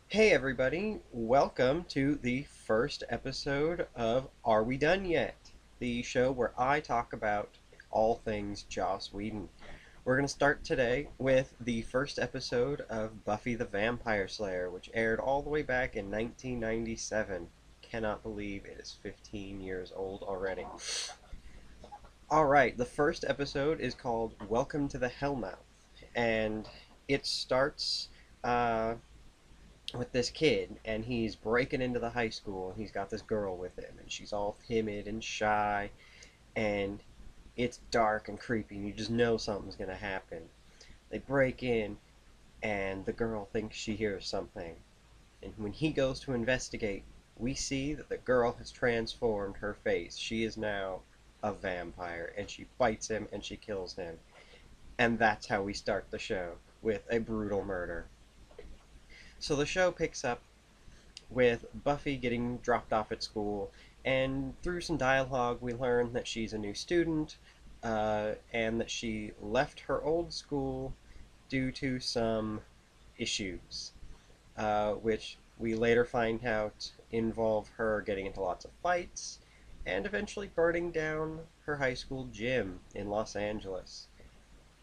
Hey everybody, welcome to the first episode of Are We Done Yet? The show where I talk about all things Joss Whedon. We're going to start today with the first episode of Buffy the Vampire Slayer, which aired all the way back in 1997. Cannot believe it is 15 years old already. Alright, the first episode is called Welcome to the Hellmouth, and it starts with this kid, and he's breaking into the high school, and he's got this girl with him, and she's all timid and shy, and it's dark and creepy, and you just know something's gonna happen. They break in, and the girl thinks she hears something, and when he goes to investigate, we see that the girl has transformed her face. She is now a vampire, and she bites him, and she kills him. And that's how we start the show, with a brutal murder. So the show picks up with Buffy getting dropped off at school, and through some dialogue we learn that she's a new student, and that she left her old school due to some issues, which we later find out involve her getting into lots of fights, and eventually burning down her high school gym in Los Angeles.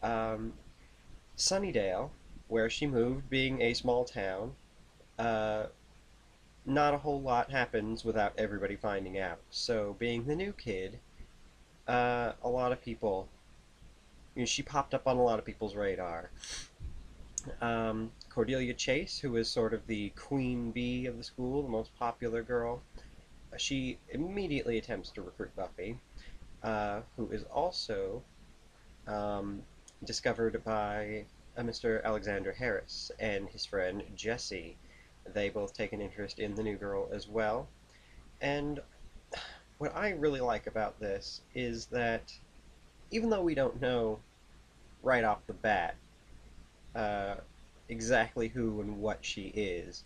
Sunnydale, where she moved, being a small town, uh, not a whole lot happens without everybody finding out. So, being the new kid, a lot of people, she popped up on a lot of people's radar. Cordelia Chase, who is sort of the queen bee of the school, the most popular girl, she immediately attempts to recruit Buffy, who is also discovered by Mr. Alexander Harris and his friend Jesse. They both take an interest in the new girl as well. And what I really like about this is that even though we don't know right off the bat exactly who and what she is,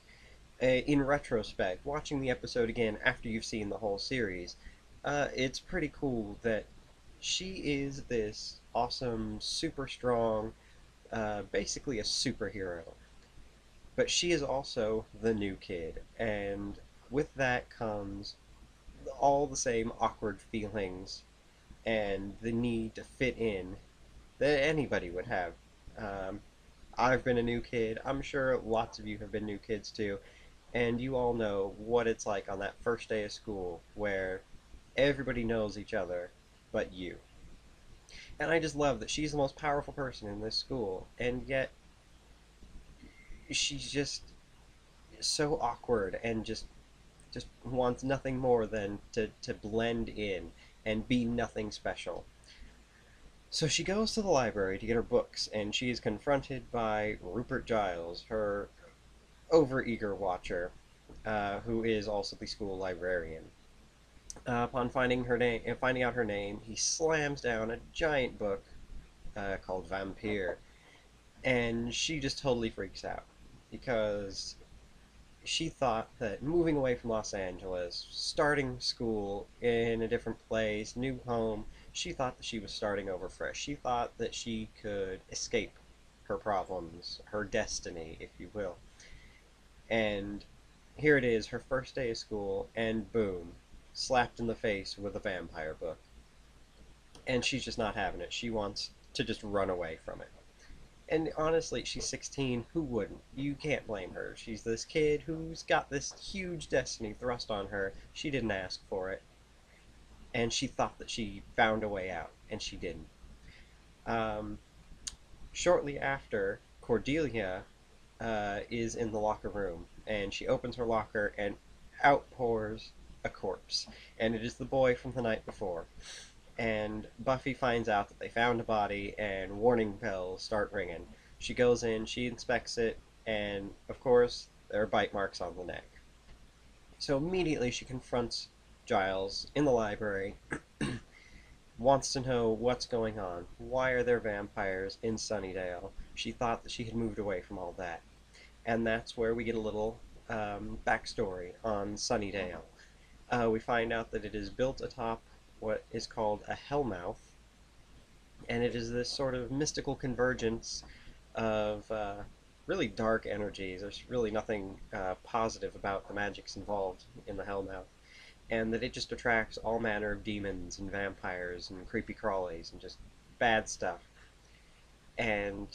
in retrospect, watching the episode again after you've seen the whole series, it's pretty cool that she is this awesome, super strong, basically a superhero. But she is also the new kid, and with that comes all the same awkward feelings and the need to fit in that anybody would have. Um, I've been a new kid. I'm sure lots of you have been new kids too, and you all know what it's like on that first day of school where everybody knows each other but you. And I just love that she's the most powerful person in this school, and yet she's just so awkward and just wants nothing more than to blend in and be nothing special. So she goes to the library to get her books, and she is confronted by Rupert Giles, her overeager watcher, who is also the school librarian. Upon finding out her name, he slams down a giant book called Vampire, and she just totally freaks out because she thought that moving away from Los Angeles, starting school in a different place, new home, she thought that she was starting over fresh. She thought that she could escape her problems, her destiny, if you will. And here it is, her first day of school, and boom, slapped in the face with a vampire book. And she's just not having it. She wants to just run away from it. And honestly, she's 16. Who wouldn't? You can't blame her. She's this kid who's got this huge destiny thrust on her. She didn't ask for it. And she thought that she found a way out, and she didn't. Um, Shortly after, Cordelia is in the locker room, and she opens her locker, and out pours a corpse. And it is the boy from the night before. And Buffy finds out that they found a body, and warning bells start ringing. She goes in, she inspects it, and of course, there are bite marks on the neck. So immediately she confronts Giles in the library, wants to know what's going on. Why are there vampires in Sunnydale? She thought that she had moved away from all that. And that's where we get a little backstory on Sunnydale. We find out that it is built atop what is called a Hellmouth, and it is this sort of mystical convergence of really dark energies. There's really nothing positive about the magics involved in the Hellmouth, and that it just attracts all manner of demons and vampires and creepy crawlies and just bad stuff. And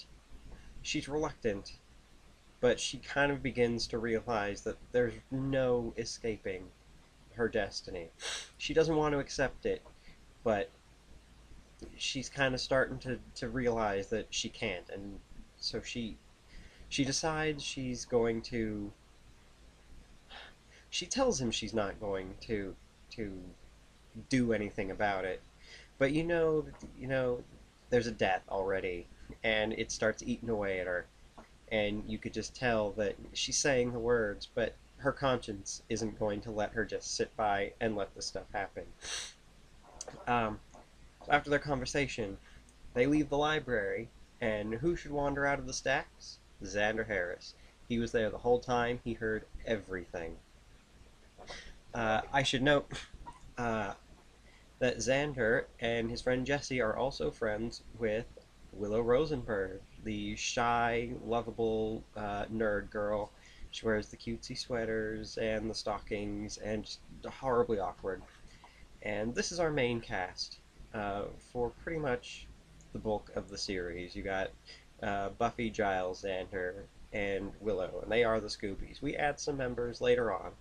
she's reluctant, but she kind of begins to realize that there's no escaping her destiny. She doesn't want to accept it, but she's kind of starting to realize that she can't, and so she decides she's going to. She tells him she's not going to do anything about it, but there's a death already, and it starts eating away at her, and you could just tell that she's saying the words, but her conscience isn't going to let her just sit by and let this stuff happen. So after their conversation, they leave the library, and who should wander out of the stacks? Xander Harris. He was there the whole time. He heard everything. I should note that Xander and his friend Jesse are also friends with Willow Rosenberg, the shy, lovable nerd girl. She wears the cutesy sweaters and the stockings and just horribly awkward. And this is our main cast for pretty much the bulk of the series. You got Buffy, Giles, Xander, and Willow, and they are the Scoobies. We add some members later on,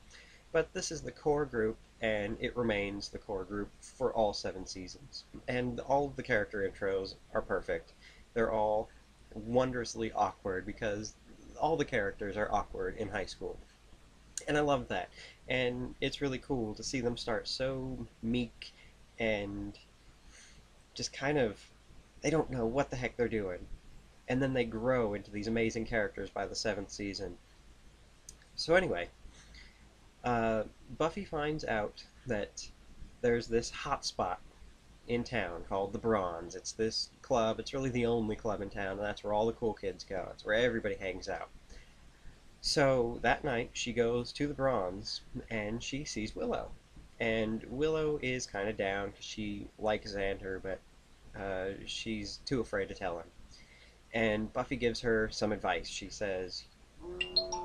but this is the core group, and it remains the core group for all 7 seasons. And all of the character intros are perfect. They're all wondrously awkward because all the characters are awkward in high school. And I love that. And it's really cool to see them start so meek and just kind of, they don't know what the heck they're doing. And then they grow into these amazing characters by the 7th season. So anyway, Buffy finds out that there's this hot spot in town called the Bronze. It's this club. It's really the only club in town, and that's where all the cool kids go. It's where everybody hangs out. So that night, she goes to the Bronze, and she sees Willow. And Willow is kind of down because she likes Xander, but she's too afraid to tell him. And Buffy gives her some advice. She says,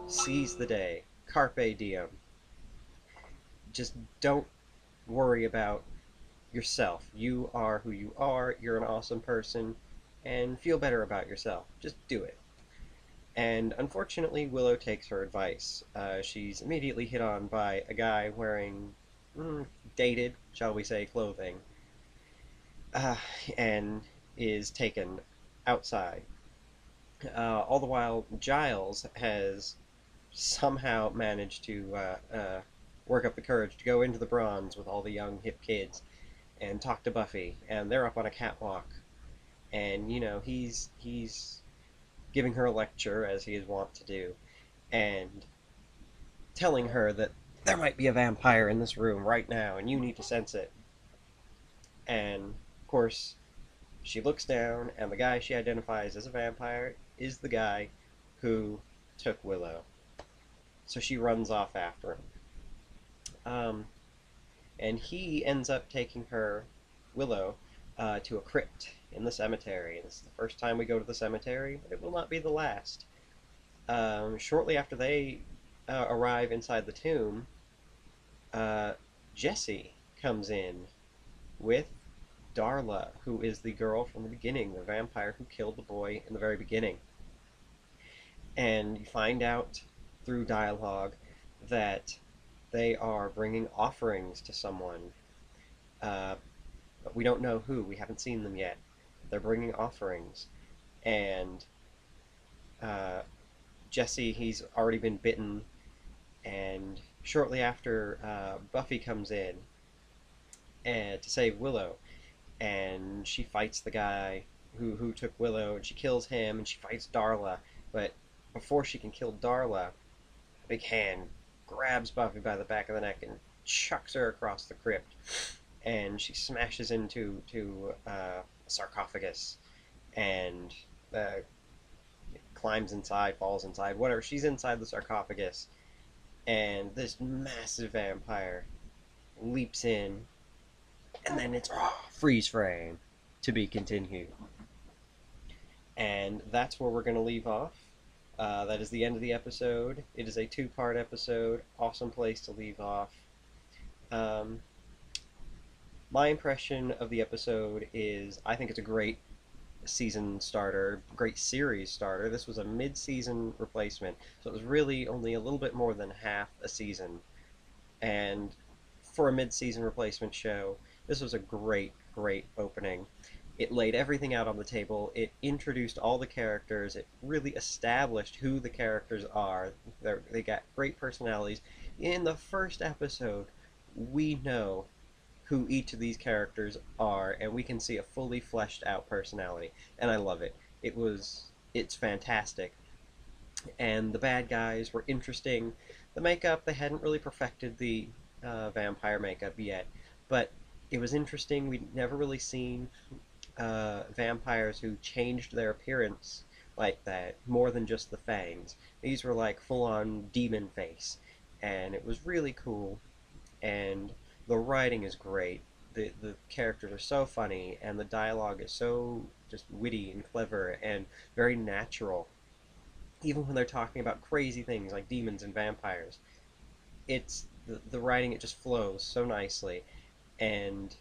seize the day. Carpe diem. Just don't worry about yourself. You are who you are. You're an awesome person. And feel better about yourself. Just do it. And unfortunately, Willow takes her advice. She's immediately hit on by a guy wearing dated, shall we say, clothing. And is taken outside. All the while, Giles has somehow managed to work up the courage to go into the Bronze with all the young, hip kids and talk to Buffy. And they're up on a catwalk. And, he's giving her a lecture, as he is wont to do, and telling her that there might be a vampire in this room right now, and you need to sense it. And, of course, she looks down, and the guy she identifies as a vampire is the guy who took Willow. So she runs off after him. And he ends up taking her, Willow, to a crypt in the cemetery. This is the first time we go to the cemetery, but it will not be the last. Shortly after they arrive inside the tomb, Jesse comes in with Darla, who is the girl from the beginning, the vampire who killed the boy in the very beginning. And you find out through dialogue that they are bringing offerings to someone. But we don't know who. We haven't seen them yet. They're bringing offerings. And Jesse, he's already been bitten. And shortly after, Buffy comes in to save Willow. And she fights the guy who took Willow, and she kills him, and she fights Darla. But before she can kill Darla, a big hand grabs Buffy by the back of the neck and chucks her across the crypt. And she smashes into a sarcophagus and climbs inside, falls inside, whatever. She's inside the sarcophagus, and this massive vampire leaps in, and then it's freeze frame. to be continued. And that's where we're going to leave off. That is the end of the episode. It is a two-part episode. Awesome place to leave off. Um, my impression of the episode is I think it's a great season starter, great series starter. This was a mid-season replacement, so it was really only a little bit more than half a season. And for a mid-season replacement show, this was a great, great opening. It laid everything out on the table. It introduced all the characters. It really established who the characters are. They got great personalities. In the first episode, we know who each of these characters are, and we can see a fully fleshed out personality. And I love it. It's fantastic. And the bad guys were interesting. The makeup, they hadn't really perfected the vampire makeup yet, but it was interesting. We'd never really seen vampires who changed their appearance like that, more than just the fangs. These were like full-on demon face, and it was really cool. And the writing is great. The characters are so funny, and the dialogue is so just witty and clever and very natural. Even when they're talking about crazy things like demons and vampires, the writing, it just flows so nicely, and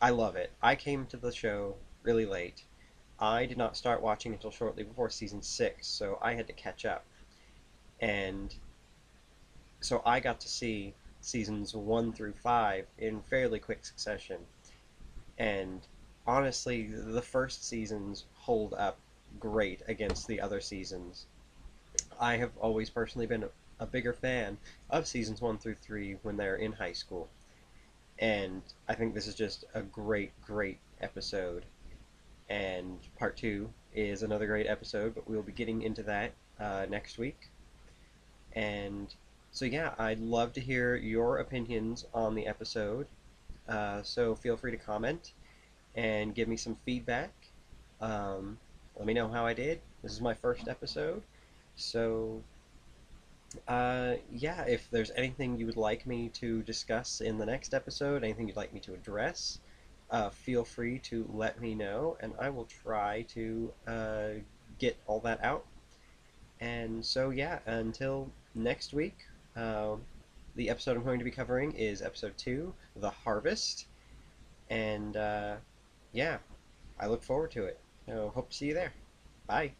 I love it. I came to the show really late. I did not start watching until shortly before season 6, so I had to catch up. And so I got to see seasons 1 through 5 in fairly quick succession. And honestly, the first seasons hold up great against the other seasons. I have always personally been a bigger fan of seasons 1 through 3 when they're in high school. And I think this is just a great, great episode. And part 2 is another great episode, but we'll be getting into that next week. And so, yeah, I'd love to hear your opinions on the episode. So feel free to comment and give me some feedback. Let me know how I did. This is my first episode. So, yeah, if there's anything you would like me to discuss in the next episode, anything you'd like me to address, feel free to let me know, and I will try to get all that out. And so, yeah, until next week, the episode I'm going to be covering is episode 2, The Harvest. And, yeah, I look forward to it. So, hope to see you there. Bye.